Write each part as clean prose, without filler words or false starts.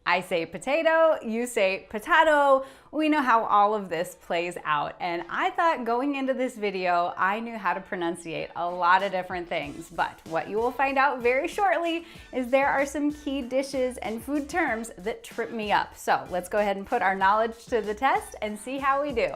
I say potato, you say potato. We know how all of this plays out. And I thought going into this video, I knew how to pronunciate a lot of different things. But what you will find out very shortly is there are some key dishes and food terms that trip me up. So let's go ahead and put our knowledge to the test and see how we do.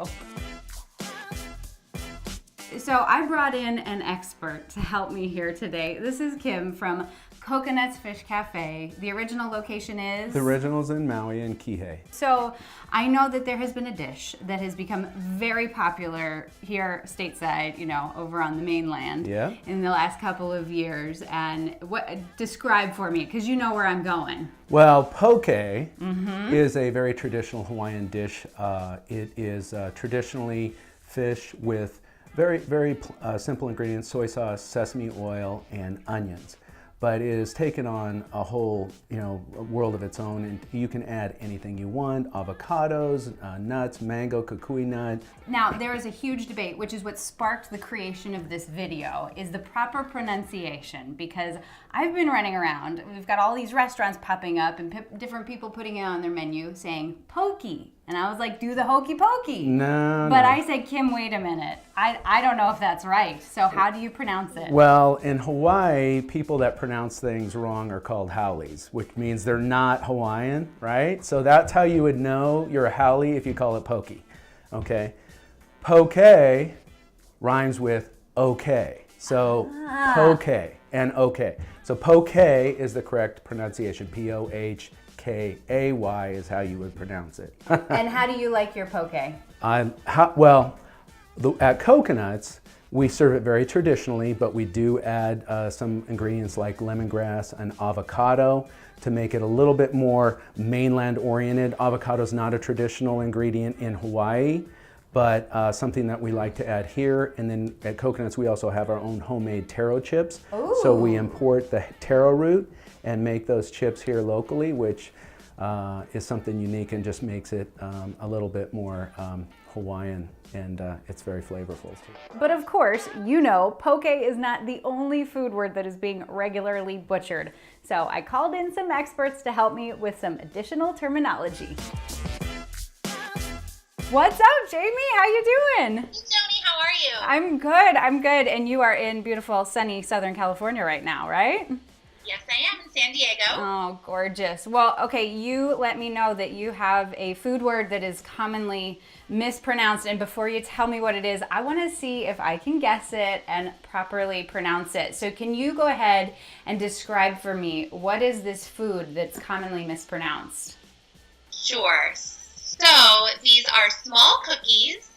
So I brought in an expert to help me here today. This is Kim from Coconuts Fish Cafe. The original location is? The original's in Maui and Kihei. So I know that there has been a dish that has become very popular here stateside, over on the mainland in the last couple of years. And describe for me, because you know where I'm going. Well, poke is a very traditional Hawaiian dish. It is traditionally fish with very, very simple ingredients: soy sauce, sesame oil, and onions. But it has taken on a whole, world of its own, and you can add anything you want: avocados, nuts, mango, kukui nut. Now, there is a huge debate, which is what sparked the creation of this video, is the proper pronunciation, because I've been running around. We've got all these restaurants popping up and different people putting it on their menu saying pokey. And I was like, do the hokey pokey. No. But I said, Kim, wait a minute. I don't know if that's right. So how do you pronounce it? Well, in Hawaii, people that pronounce things wrong are called haoles, which means they're not Hawaiian, right? So that's how you would know you're a haole if you call it pokey, okay? Poke rhymes with okay. So poke and okay. So poke is the correct pronunciation. P-O-H-K-A-Y is how you would pronounce it. And how do you like your poke? At Coconuts, we serve it very traditionally, but we do add some ingredients like lemongrass and avocado to make it a little bit more mainland oriented. Avocado is not a traditional ingredient in Hawaii, but something that we like to add here. And then at Coconuts, we also have our own homemade taro chips. Ooh. So we import the taro root and make those chips here locally, which is something unique and just makes it a little bit more Hawaiian, and it's very flavorful too. But of course, poke is not the only food word that is being regularly butchered. So I called in some experts to help me with some additional terminology. What's up, Jamie? How you doing? Hey, Joanie, how are you? I'm good. And you are in beautiful, sunny Southern California right now, right? Yes, I am in San Diego. Oh, gorgeous. Well, okay, you let me know that you have a food word that is commonly mispronounced. And before you tell me what it is, I want to see if I can guess it and properly pronounce it. So can you go ahead and describe for me, what is this food that's commonly mispronounced? Sure. So these are small cookies.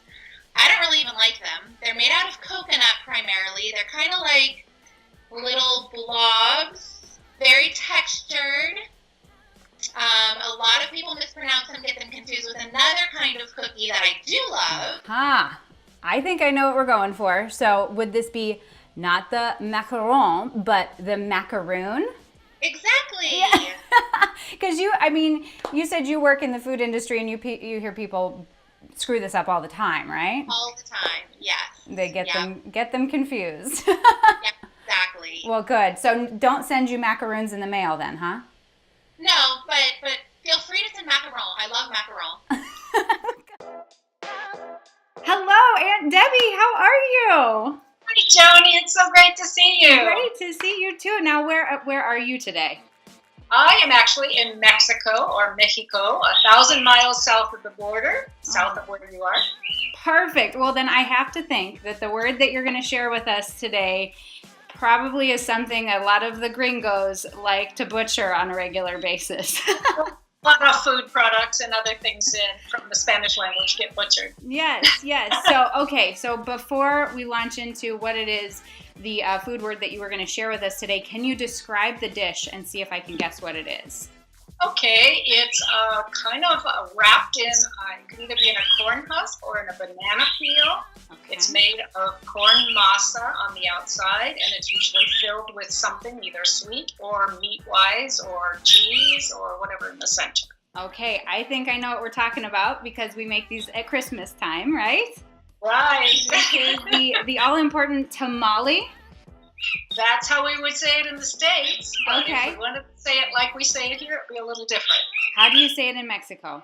I don't really even like them. They're made out of coconut primarily. They're kind of like little blobs. Very textured. A lot of people mispronounce them, get them confused with another kind of cookie that I do love. I think I know what we're going for. So would this be not the macaron, but the macaroon? Exactly. Yeah. Because you said you work in the food industry and you hear people screw this up all the time, right? All the time, yes. They get them confused. Yeah, exactly. Well, good. So don't send you macaroons in the mail then, huh? No, but feel free to send macaron. I love macaron. Hello, Aunt Debbie. How are you? Hi, Joanie. It's so great to see you. Great to see you too. Now, where are you today? I am actually in Mexico, or Mexico, 1,000 miles south of the border, south of where you are. Perfect. Well, then I have to think that the word that you're going to share with us today probably is something a lot of the gringos like to butcher on a regular basis. A lot of food products and other things from the Spanish language get butchered. Yes. So before we launch into what it is, the food word that you were going to share with us today, can you describe the dish and see if I can guess what it is? Okay, it's kind of wrapped in, it could either be in a corn husk or in a banana peel. Okay. It's made of corn masa on the outside, and it's usually filled with something either sweet or meat-wise or cheese or whatever in the center. Okay, I think I know what we're talking about because we make these at Christmas time, right? Right. Which is the all-important tamale. That's how we would say it in the States. But Okay. if we wanted to say it like we say it here, it'd be a little different. How do you say it in Mexico?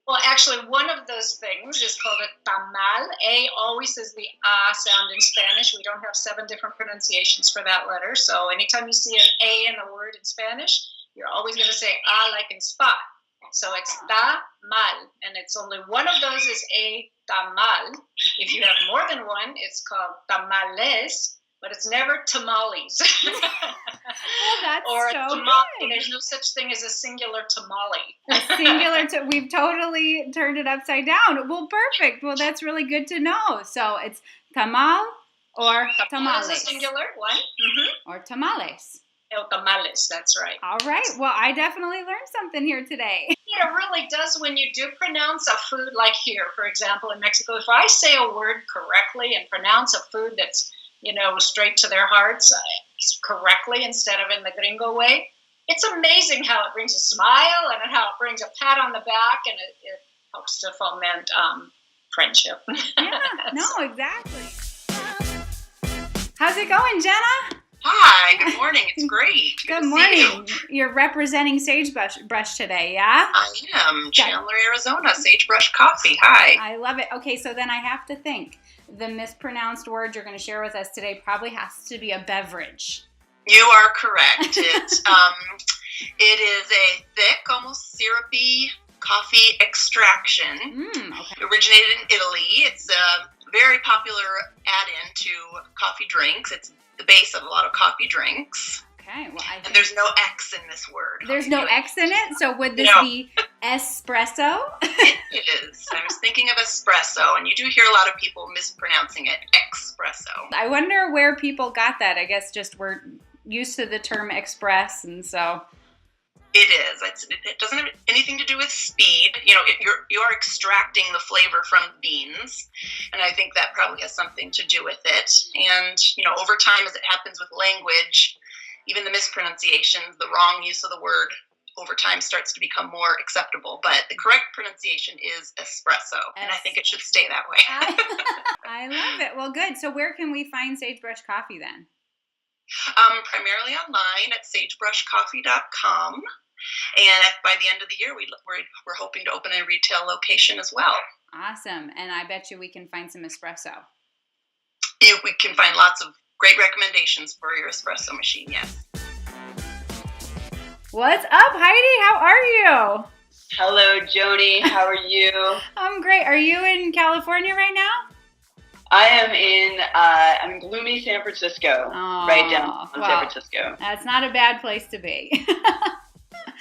Well, actually, one of those things is called a tamal. A always is the A sound in Spanish. We don't have 7 different pronunciations for that letter. So anytime you see an A in a word in Spanish, you're always going to say A like in spot. So it's tamal, and it's only one of those is a tamal. If you have more than one, it's called tamales, but it's never tamales. Well, that's or a so tamale. good. There's no such thing as a singular tamale. A singular, we've totally turned it upside down. Well, perfect. Well, that's really good to know. So it's tamal or Tamal is tamales. a singular one. Or tamales. El tamales, that's right. All right. Well, I definitely learned something here today. It really does when you do pronounce a food, like here, for example, in Mexico. If I say a word correctly and pronounce a food that's, straight to their hearts correctly instead of in the gringo way, it's amazing how it brings a smile and how it brings a pat on the back, and it helps to foment friendship. Yeah, no, exactly. How's it going, Jenna? Hi, good morning. It's great. Good to see morning. you. You're representing Sagebrush today, yeah? I am. Chandler, Arizona, Sagebrush Coffee. Hi. I love it. Okay, so then I have to think. The mispronounced word you're going to share with us today probably has to be a beverage. You are correct. It is a thick, almost syrupy coffee extraction. Okay. It originated in Italy. It's a very popular add-in to coffee drinks. It's the base of a lot of coffee drinks. Okay, well, I think And there's no X in this word. there's no X in it, so would this No. be espresso? It is. I was thinking of espresso, and you do hear a lot of people mispronouncing it espresso. I wonder where people got that. I guess just we're used to the term express, and so... It is. It doesn't have anything to do with speed. You're extracting the flavor from the beans, and I think that probably has something to do with it. And, over time, as it happens with language, even the mispronunciations, the wrong use of the word, over time starts to become more acceptable. But the correct pronunciation is espresso, and I think it should stay that way. I love it. Well, good. So where can we find Sagebrush Coffee then? Primarily online at sagebrushcoffee.com. And by the end of the year, we're hoping to open a retail location as well. Awesome. And I bet you we can find some espresso. We can find lots of great recommendations for your espresso machine, yes. What's up, Heidi? How are you? Hello, Joanie. How are you? I'm great. Are you in California right now? I am I'm in gloomy San Francisco, right down in San Francisco. That's not a bad place to be.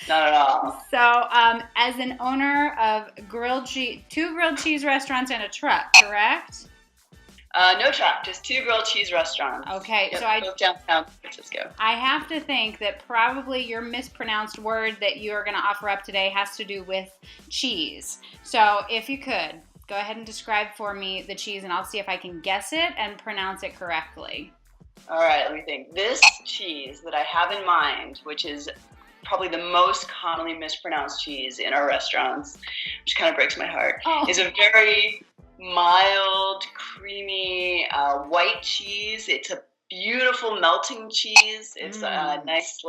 Not at all. So, as an owner of two grilled cheese restaurants and a truck, correct? No truck, just 2 grilled cheese restaurants. Okay, Yep, so I both downtown San Francisco. I have to think that probably your mispronounced word that you are going to offer up today has to do with cheese. So, if you could, go ahead and describe for me the cheese, and I'll see if I can guess it and pronounce it correctly. All right, let me think. This cheese that I have in mind, which is probably the most commonly mispronounced cheese in our restaurants, which kind of breaks my heart, is a very mild, creamy white cheese. It's a beautiful melting cheese. It's a nice,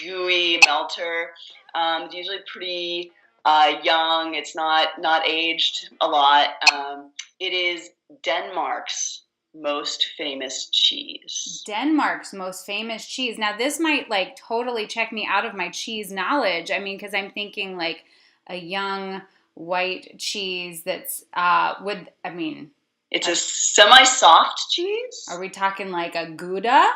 gooey melter. It's usually pretty young. It's not aged a lot. It is Denmark's most famous cheese. Denmark's most famous cheese. Now, this might totally check me out of my cheese knowledge. I mean, because I'm thinking a young white cheese that's it's a semi-soft cheese. Are we talking a Gouda?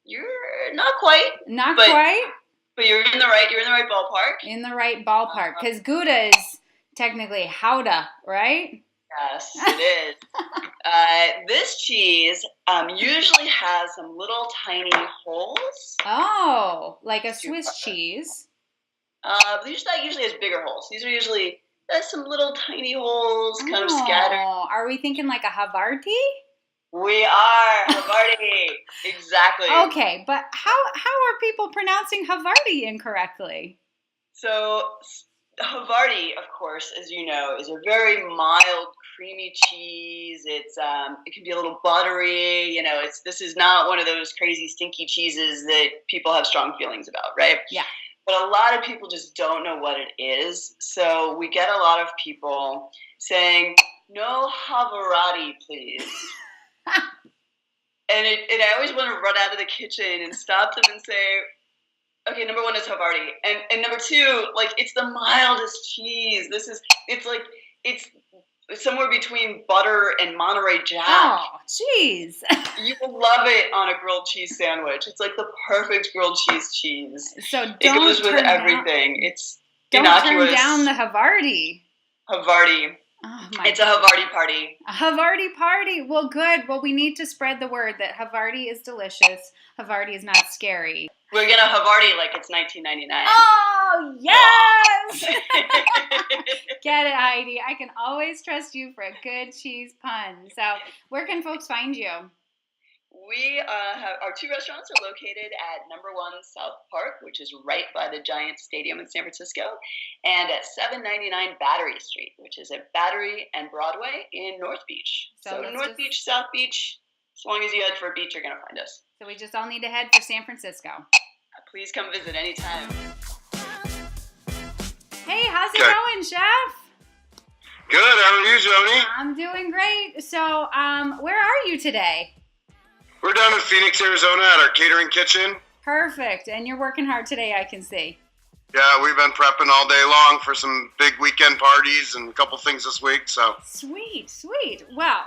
You're not quite. Not quite. But you're in the right ballpark. In the right ballpark, because Gouda is technically Gouda, right? Yes, it is. This cheese usually has some little tiny holes. Oh, like a Swiss cheese. That usually has bigger holes. These are usually some little tiny holes kind of scattered. Are we thinking like a Havarti? We are Havarti. Exactly. Okay, but how are people pronouncing Havarti incorrectly? So Havarti, of course, as you know, is a very mild, creamy cheese. It's it can be a little buttery. You know, this is not one of those crazy stinky cheeses that people have strong feelings about, right? Yeah. But a lot of people just don't know what it is. So we get a lot of people saying, "No Havarti, please." And I always want to run out of the kitchen and stop them and say, okay, number one is Havarti. And number two, like, it's the mildest cheese. It's somewhere between butter and Monterey Jack. Oh, jeez. You will love it on a grilled cheese sandwich. It's like the perfect grilled cheese. So it goes with everything. It's innocuous. Don't turn down the Havarti. Havarti. Oh, it's a Havarti party. A Havarti party. Well, good. Well, we need to spread the word that Havarti is delicious. Havarti is not scary. We're going to Havarti like it's 1999. Oh, yes! Get it, Heidi. I can always trust you for a good cheese pun. So where can folks find you? We have our two restaurants are located at number 1 South Park, which is right by the Giant Stadium in San Francisco, and at 799 Battery Street, which is at Battery and Broadway in North Beach. So North Beach, South Beach, as long as you head for a beach, you're going to find us. So we just all need to head for San Francisco. Please come visit anytime. Hey, how's it going, Chef? Good. How are you, Joanie? I'm doing great. So where are you today? We're down in Phoenix, Arizona at our catering kitchen. Perfect. And you're working hard today, I can see. Yeah, we've been prepping all day long for some big weekend parties and a couple things this week. So Sweet. Well,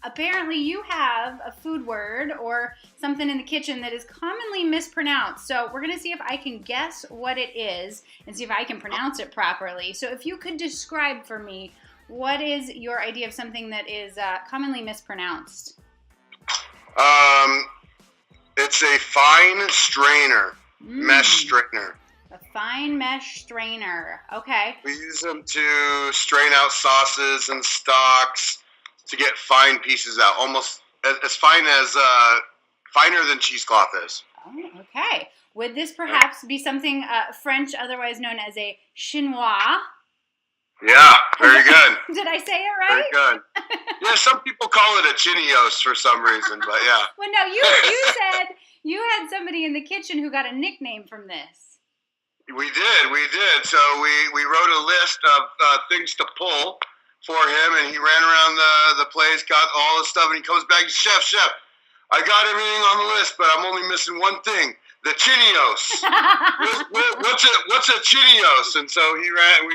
apparently you have a food word or something in the kitchen that is commonly mispronounced. So we're going to see if I can guess what it is and see if I can pronounce it properly. So if you could describe for me, what is your idea of something that is commonly mispronounced? It's a fine strainer, mesh strainer. A fine mesh strainer. Okay. We use them to strain out sauces and stocks to get fine pieces out, almost as fine as finer than cheesecloth is. Oh, okay. Would this perhaps be something French, otherwise known as a chinois? Yeah, very good. Did I say it right? Very good. Yeah, some people call it a chinios for some reason, but yeah. Well, no, you said you had somebody in the kitchen who got a nickname from this. We did. So we wrote a list of things to pull for him, and he ran around the place, got all the stuff, and he comes back, Chef, I got everything on the list, but I'm only missing one thing, the chinios. What's a chinios? And so he ran,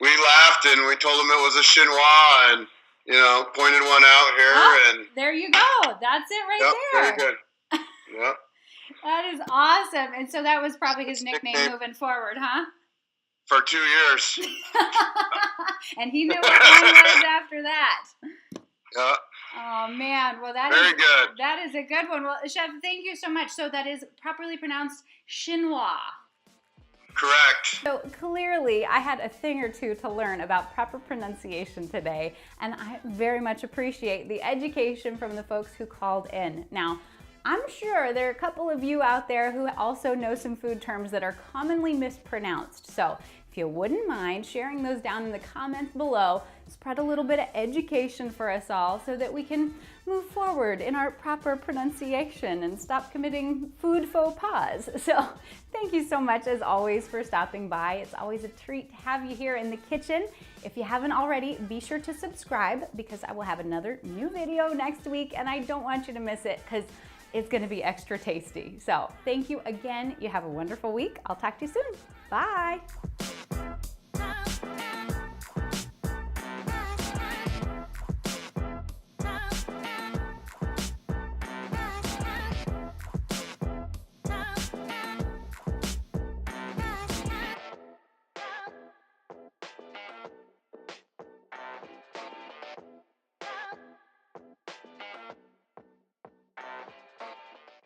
we laughed, and we told him it was a chinois, and, pointed one out here. And there you go. That's it right there. Very good. Yep. That is awesome. And so that was probably his nickname moving forward, huh? For 2 years. And he knew what one was after that. Yeah. Oh, man. Well, very good. That is a good one. Well, Chef, thank you so much. So that is properly pronounced chinois. Correct. So clearly I had a thing or two to learn about proper pronunciation today, and I very much appreciate the education from the folks who called in. Now, I'm sure there are a couple of you out there who also know some food terms that are commonly mispronounced. So if you wouldn't mind sharing those down in the comments below, spread a little bit of education for us all so that we can move forward in our proper pronunciation and stop committing food faux pas. So thank you so much as always for stopping by. It's always a treat to have you here in the kitchen. If you haven't already, be sure to subscribe because I will have another new video next week and I don't want you to miss it because it's going to be extra tasty. So thank you again. You have a wonderful week. I'll talk to you soon. Bye.